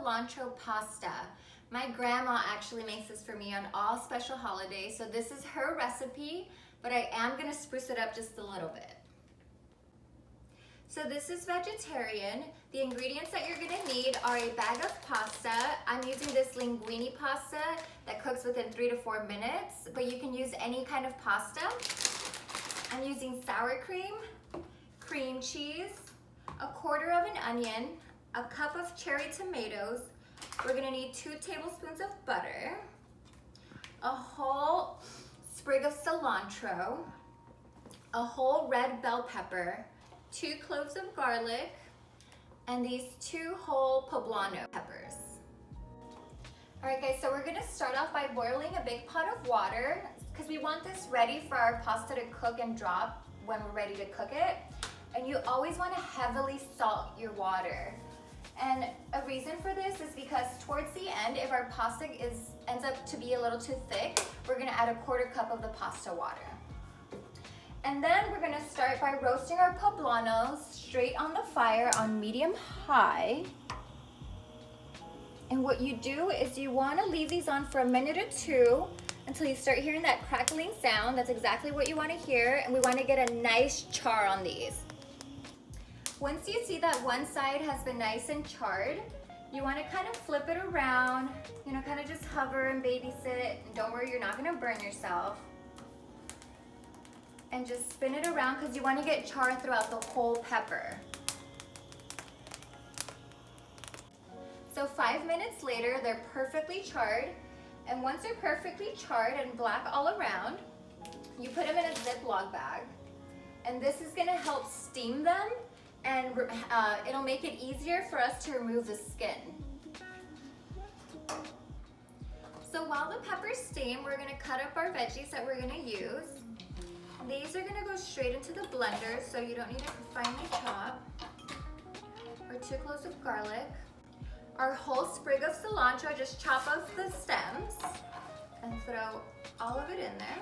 cilantro pasta. My grandma actually makes this for me on all special holidays, so this is her recipe, but I am gonna spruce it up just a little bit. So this is vegetarian. The ingredients that you're gonna need are a bag of pasta. I'm using this linguini pasta that cooks within 3 to 4 minutes, but you can use any kind of pasta. I'm using sour cream, cream cheese, a quarter of an onion, a cup of cherry tomatoes. We're gonna need 2 tablespoons of butter, a whole sprig of cilantro, a whole red bell pepper, 2 cloves of garlic, and these 2 whole poblano peppers. All right guys, so we're gonna start off by boiling a big pot of water because we want this ready for our pasta to cook and drop when we're ready to cook it. And you always wanna heavily salt your water. And a reason for this is because towards the end, if our pasta ends up to be a little too thick, we're gonna add a quarter cup of the pasta water. And then we're gonna start by roasting our poblanos straight on the fire on medium-high. And what you do is you wanna leave these on for a minute or 2 until you start hearing that crackling sound. That's exactly what you wanna hear, and we wanna get a nice char on these. Once you see that one side has been nice and charred, you wanna kind of flip it around, kind of just hover and babysit. And don't worry, you're not gonna burn yourself. And just spin it around because you want to get char throughout the whole pepper. So 5 minutes later, they're perfectly charred. And once they're perfectly charred and black all around, you put them in a Ziploc bag. And this is going to help steam them, and it'll make it easier for us to remove the skin. So while the peppers steam, we're going to cut up our veggies that we're going to use. These are gonna go straight into the blender, so you don't need to finely chop. Or 2 cloves of garlic. Our whole sprig of cilantro, just chop off the stems and throw all of it in there.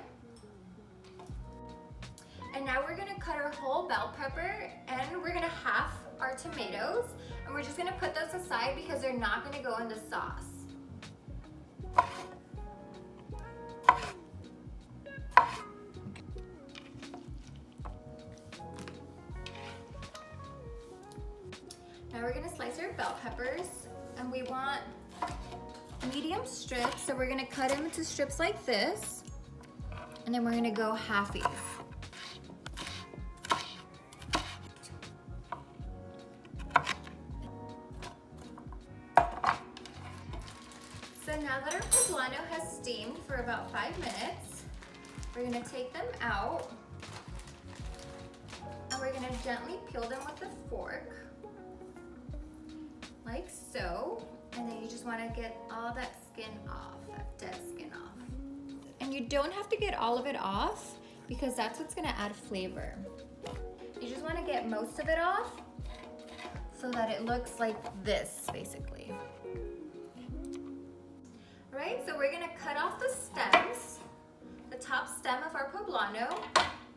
And now we're gonna cut our whole bell pepper, and we're gonna half our tomatoes, and we're just gonna put those aside because they're not gonna go in the sauce. Now we're gonna slice our bell peppers, and we want medium strips, so we're gonna cut them into strips like this, and then we're gonna go halfies. So now that our poblano has steamed for about 5 minutes, we're gonna take them out, and we're gonna gently peel them with a fork. Like so, and then you just want to get all that skin off, that dead skin off. And you don't have to get all of it off because that's what's going to add flavor. You just want to get most of it off so that it looks like this, basically. All right, so we're going to cut off the stems, the top stem of our poblano,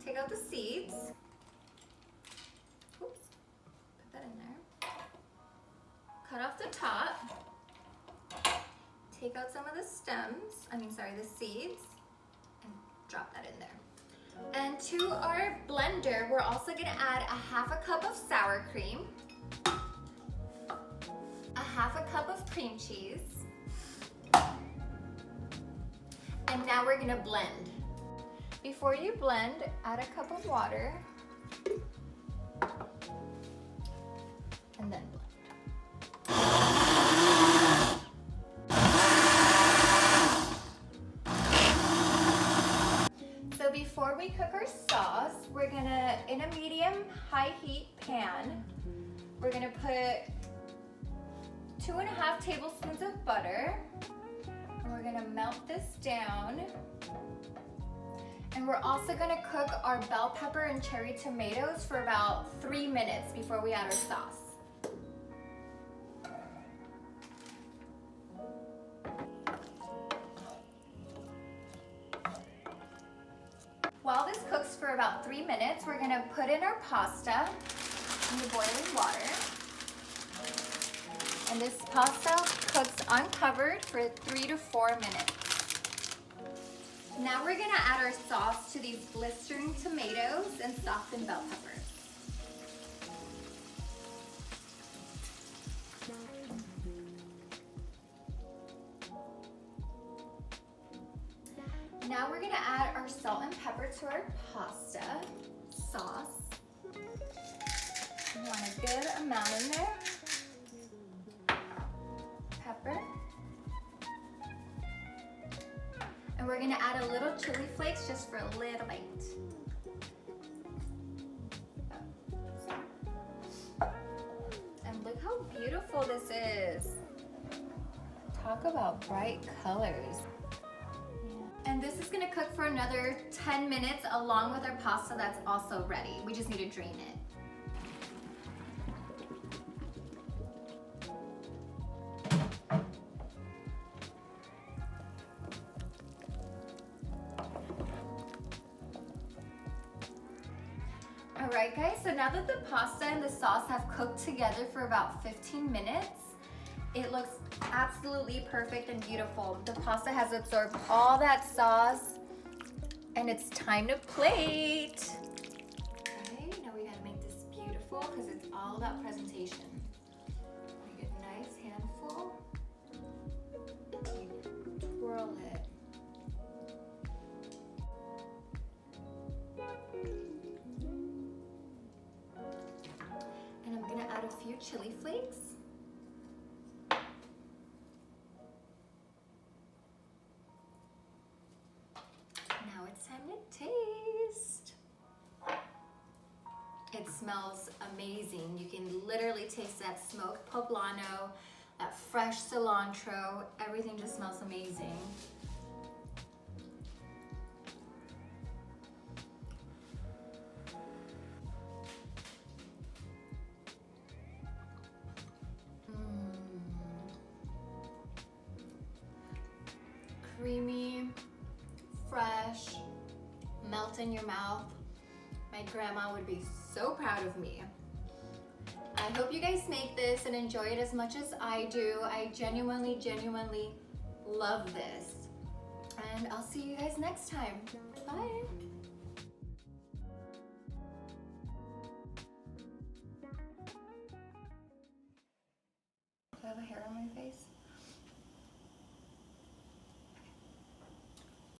take out the seeds. Oops, put that in there. Cut off the top, take out some of the the seeds, and drop that in there. And to our blender, we're also gonna add a half a cup of sour cream, a half a cup of cream cheese, and now we're gonna blend. Before you blend, add a cup of water, and then blend. So before we cook our sauce, we're gonna, in a medium-high heat pan, we're gonna put 2.5 tablespoons of butter, and we're gonna melt this down. And we're also gonna cook our bell pepper and cherry tomatoes for about 3 minutes before we add our sauce. While this cooks for about 3 minutes, we're gonna put in our pasta in the boiling water. And this pasta cooks uncovered for 3 to 4 minutes. Now we're gonna add our sauce to these blistering tomatoes and softened bell peppers. Now we're gonna add our salt and pepper to our pasta sauce. You want a good amount in there. Pepper. And we're gonna add a little chili flakes just for a little bite. And look how beautiful this is. Talk about bright colors. And this is gonna cook for another 10 minutes along with our pasta that's also ready. We just need to drain it. All right guys, so now that the pasta and the sauce have cooked together for about 15 minutes, it looks absolutely perfect and beautiful. The pasta has absorbed all that sauce and it's time to plate. Okay, now we gotta make this beautiful because it's all about presentation. We get a nice handful, you twirl it. And I'm gonna add a few chili flakes. Now it's time to taste. It smells amazing. You can literally taste that smoked poblano, that fresh cilantro. Everything just smells amazing. Creamy, fresh, melt in your mouth. My grandma would be so proud of me. I hope you guys make this and enjoy it as much as I do. I genuinely love this. And I'll see you guys next time. Bye. Do I have a hair on my face?